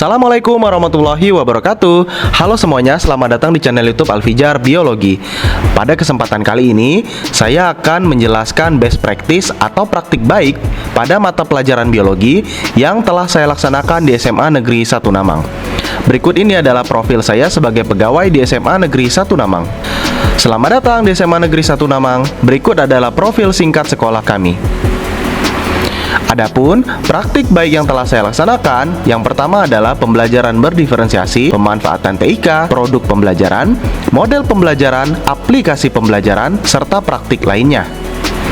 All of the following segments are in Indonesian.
Assalamualaikum warahmatullahi wabarakatuh. Halo semuanya, selamat datang di channel YouTube Alfijar Biologi. Pada kesempatan kali ini, saya akan menjelaskan best practice atau praktik baik pada mata pelajaran biologi yang telah saya laksanakan di SMA Negeri 1 Namang. Berikut ini adalah profil saya sebagai pegawai di SMA Negeri 1 Namang. Selamat datang di SMA Negeri 1 Namang. Berikut adalah profil singkat sekolah kami. Adapun praktik baik yang telah saya laksanakan, yang pertama adalah pembelajaran berdiferensiasi, pemanfaatan TIK, produk pembelajaran, model pembelajaran, aplikasi pembelajaran, serta praktik lainnya.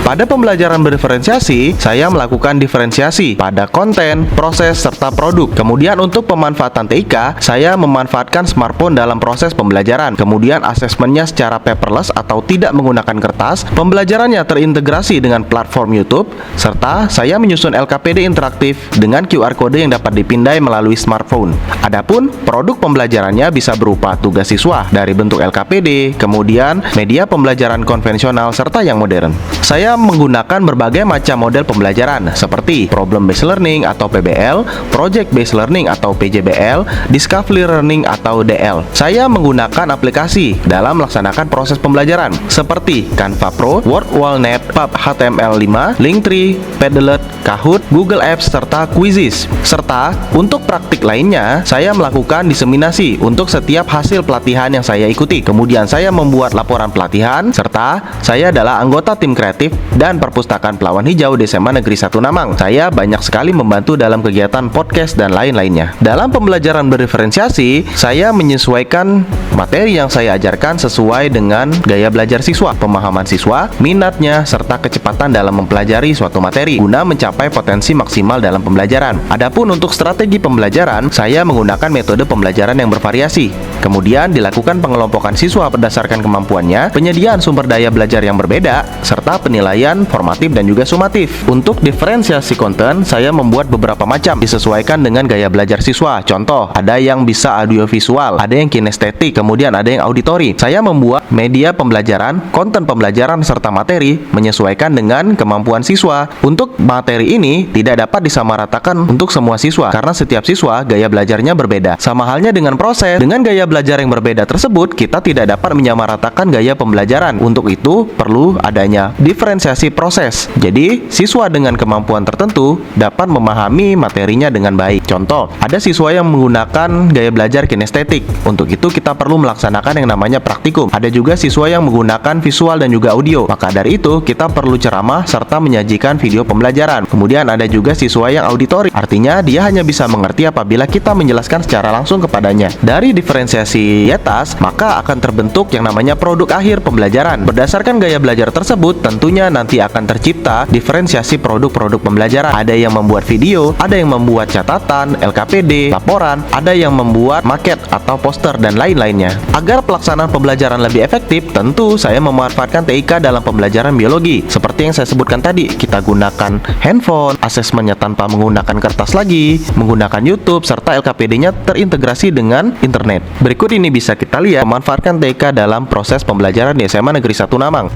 Pada pembelajaran berdiferensiasi, saya melakukan diferensiasi pada konten, proses, serta produk. Kemudian untuk pemanfaatan TIK, saya memanfaatkan smartphone dalam proses pembelajaran. Kemudian asesmennya secara paperless atau tidak menggunakan kertas. Pembelajarannya terintegrasi dengan platform YouTube, serta saya menyusun LKPD interaktif dengan QR code yang dapat dipindai melalui smartphone. Adapun produk pembelajarannya bisa berupa tugas siswa dari bentuk LKPD, kemudian media pembelajaran konvensional, serta yang modern. Saya menggunakan berbagai macam model pembelajaran seperti problem based learning atau PBL, project based learning atau PJBL, discovery learning atau DL. Saya menggunakan aplikasi dalam melaksanakan proses pembelajaran seperti Canva Pro, Word Wallet, Pub HTML5, Linktree, Padlet, Kahoot, Google Apps, serta Quizzes. Serta untuk praktik lainnya, saya melakukan diseminasi untuk setiap hasil pelatihan yang saya ikuti. Kemudian saya membuat laporan pelatihan, serta saya adalah anggota tim kreatif dan perpustakaan Pelawan Hijau di SMA Negeri 1 Namang. Saya banyak sekali membantu dalam kegiatan podcast dan lain-lainnya. Dalam pembelajaran berdiferensiasi, saya menyesuaikan materi yang saya ajarkan sesuai dengan gaya belajar siswa, pemahaman siswa, minatnya, serta kecepatan dalam mempelajari suatu materi guna mencapai potensi maksimal dalam pembelajaran. Adapun untuk strategi pembelajaran, saya menggunakan metode pembelajaran yang bervariasi. Kemudian dilakukan pengelompokan siswa berdasarkan kemampuannya, penyediaan sumber daya belajar yang berbeda, serta penilaian formatif dan juga sumatif. Untuk diferensiasi konten, saya membuat beberapa macam disesuaikan dengan gaya belajar siswa. Contoh, ada yang bisa audiovisual, ada yang kinestetik, kemudian ada yang auditori. Saya membuat media pembelajaran, konten pembelajaran, serta materi menyesuaikan dengan kemampuan siswa. Untuk materi ini tidak dapat disamaratakan untuk semua siswa karena setiap siswa gaya belajarnya berbeda. Sama halnya dengan proses, dengan gaya belajar yang berbeda tersebut, kita tidak dapat menyamaratakan gaya pembelajaran. Untuk itu perlu adanya diferensiasi proses. Jadi, siswa dengan kemampuan tertentu dapat memahami materinya dengan baik. Contoh, ada siswa yang menggunakan gaya belajar kinestetik. Untuk itu kita perlu melaksanakan yang namanya praktikum. Ada juga siswa yang menggunakan visual dan juga audio. Maka dari itu, kita perlu ceramah serta menyajikan video pembelajaran. Kemudian ada juga siswa yang auditori. Artinya, dia hanya bisa mengerti apabila kita menjelaskan secara langsung kepadanya. Dari diferensiasi di atas, maka akan terbentuk yang namanya produk akhir pembelajaran. Berdasarkan gaya belajar tersebut, tentunya nanti akan tercipta diferensiasi produk-produk pembelajaran. Ada yang membuat video, ada yang membuat catatan, LKPD, laporan, ada yang membuat maket atau poster dan lain-lainnya. Agar pelaksanaan pembelajaran lebih efektif, tentu saya memanfaatkan TIK dalam pembelajaran biologi. Seperti yang saya sebutkan tadi, kita gunakan handphone, asesmennya tanpa menggunakan kertas lagi, menggunakan YouTube, serta LKPD-nya terintegrasi dengan internet. Berikut ini bisa kita lihat memanfaatkan TIK dalam proses pembelajaran di SMA Negeri 1 Namang.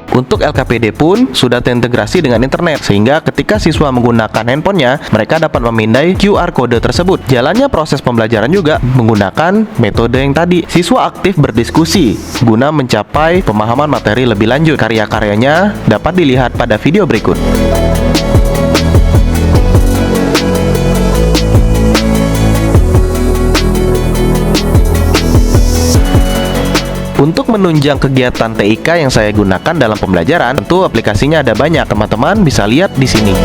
Untuk LKPD pun sudah terintegrasi dengan internet, sehingga ketika siswa menggunakan handphonenya, mereka dapat memindai QR code tersebut. Jalannya proses pembelajaran juga menggunakan metode yang tadi. Siswa aktif berdiskusi guna mencapai pemahaman materi lebih lanjut. Karya-karyanya dapat dilihat pada video berikut. Untuk menunjang kegiatan TIK yang saya gunakan dalam pembelajaran, tentu aplikasinya ada banyak. Teman-teman bisa lihat di sini.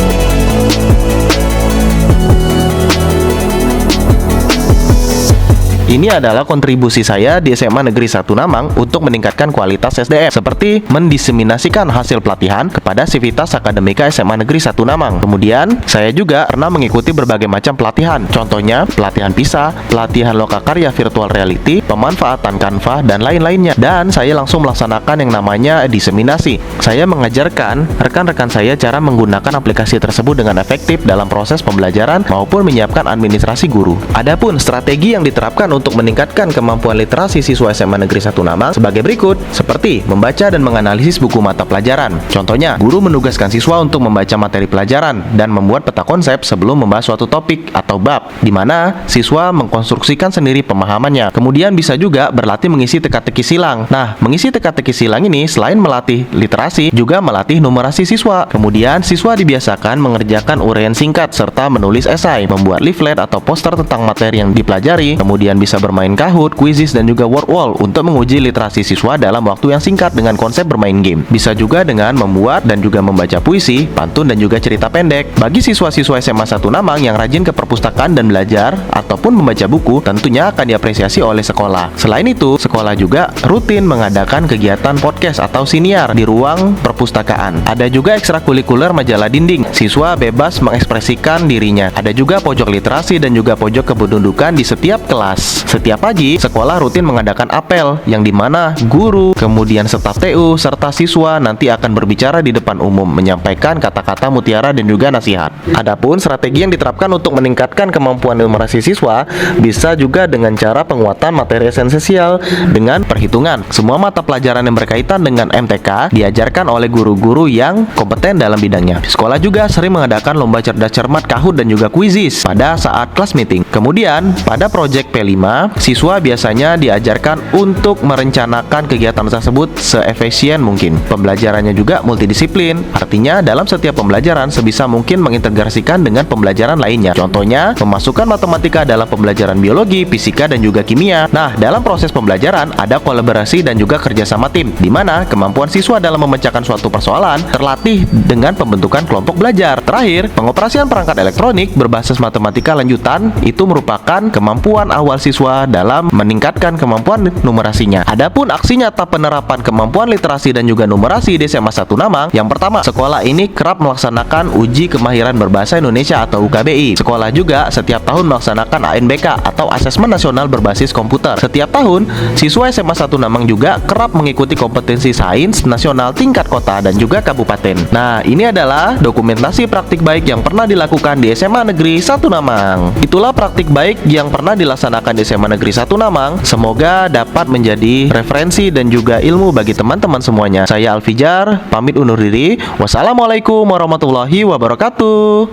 Ini adalah kontribusi saya di SMA Negeri 1 Namang untuk meningkatkan kualitas SDM, seperti mendiseminasikan hasil pelatihan kepada Sivitas Akademika SMA Negeri 1 Namang. Kemudian, saya juga pernah mengikuti berbagai macam pelatihan. Contohnya, pelatihan PISA, pelatihan lokakarya virtual reality, pemanfaatan Canva, dan lain-lainnya. Dan saya langsung melaksanakan yang namanya diseminasi. Saya mengajarkan rekan-rekan saya cara menggunakan aplikasi tersebut dengan efektif dalam proses pembelajaran maupun menyiapkan administrasi guru. Adapun strategi yang diterapkan untuk untuk meningkatkan kemampuan literasi siswa SMA Negeri 1 Namang sebagai berikut, seperti membaca dan menganalisis buku mata pelajaran. Contohnya, guru menugaskan siswa untuk membaca materi pelajaran dan membuat peta konsep sebelum membahas suatu topik atau bab, di mana siswa mengkonstruksikan sendiri pemahamannya. Kemudian bisa juga berlatih mengisi teka-teki silang. Nah, mengisi teka-teki silang ini selain melatih literasi, juga melatih numerasi siswa. Kemudian, siswa dibiasakan mengerjakan uraian singkat serta menulis esai, membuat leaflet atau poster tentang materi yang dipelajari. Kemudian bisa bermain Kahoot, Quizizz, dan juga Word Wall untuk menguji literasi siswa dalam waktu yang singkat dengan konsep bermain game. Bisa juga dengan membuat dan juga membaca puisi, pantun, dan juga cerita pendek. Bagi siswa-siswa SMA 1 Namang yang rajin ke perpustakaan dan belajar ataupun membaca buku, tentunya akan diapresiasi oleh sekolah. Selain itu, sekolah juga rutin mengadakan kegiatan podcast atau siniar di ruang perpustakaan. Ada juga ekstrakurikuler majalah dinding. Siswa bebas mengekspresikan dirinya. Ada juga pojok literasi dan juga pojok kependudukan di setiap kelas. Setiap pagi, sekolah rutin mengadakan apel yang dimana guru, kemudian staf TU, serta siswa nanti akan berbicara di depan umum, menyampaikan kata-kata mutiara dan juga nasihat. Adapun strategi yang diterapkan untuk meningkatkan kemampuan numerasi siswa bisa juga dengan cara penguatan materi esensial dengan perhitungan. Semua mata pelajaran yang berkaitan dengan MTK diajarkan oleh guru-guru yang kompeten dalam bidangnya. Sekolah juga sering mengadakan lomba cerdas cermat, Kahoot, dan juga Quizizz pada saat kelas meeting. Kemudian, pada proyek P5, siswa biasanya diajarkan untuk merencanakan kegiatan tersebut seefisien mungkin. Pembelajarannya juga multidisiplin, artinya dalam setiap pembelajaran sebisa mungkin mengintegrasikan dengan pembelajaran lainnya. Contohnya, memasukkan matematika dalam pembelajaran biologi, fisika, dan juga kimia. Nah, dalam proses pembelajaran ada kolaborasi dan juga kerjasama tim, di mana kemampuan siswa dalam memecahkan suatu persoalan terlatih dengan pembentukan kelompok belajar. Terakhir, pengoperasian perangkat elektronik berbasis matematika lanjutan itu merupakan kemampuan awal siswa dalam meningkatkan kemampuan numerasinya. Adapun aksi nyata penerapan kemampuan literasi dan juga numerasi di SMA 1 Namang, yang pertama, sekolah ini kerap melaksanakan uji kemahiran berbahasa Indonesia atau UKBI. Sekolah juga setiap tahun melaksanakan ANBK atau Asesmen Nasional Berbasis Komputer. Setiap tahun, siswa SMA 1 Namang juga kerap mengikuti kompetensi sains nasional tingkat kota dan juga kabupaten. Nah, ini adalah dokumentasi praktik baik yang pernah dilakukan di SMA Negeri 1 Namang. Itulah praktik baik yang pernah dilaksanakan di SMA Negeri 1 Namang. Semoga dapat menjadi referensi dan juga ilmu bagi teman-teman semuanya. Saya Alfijar, pamit undur diri. Wassalamualaikum warahmatullahi wabarakatuh.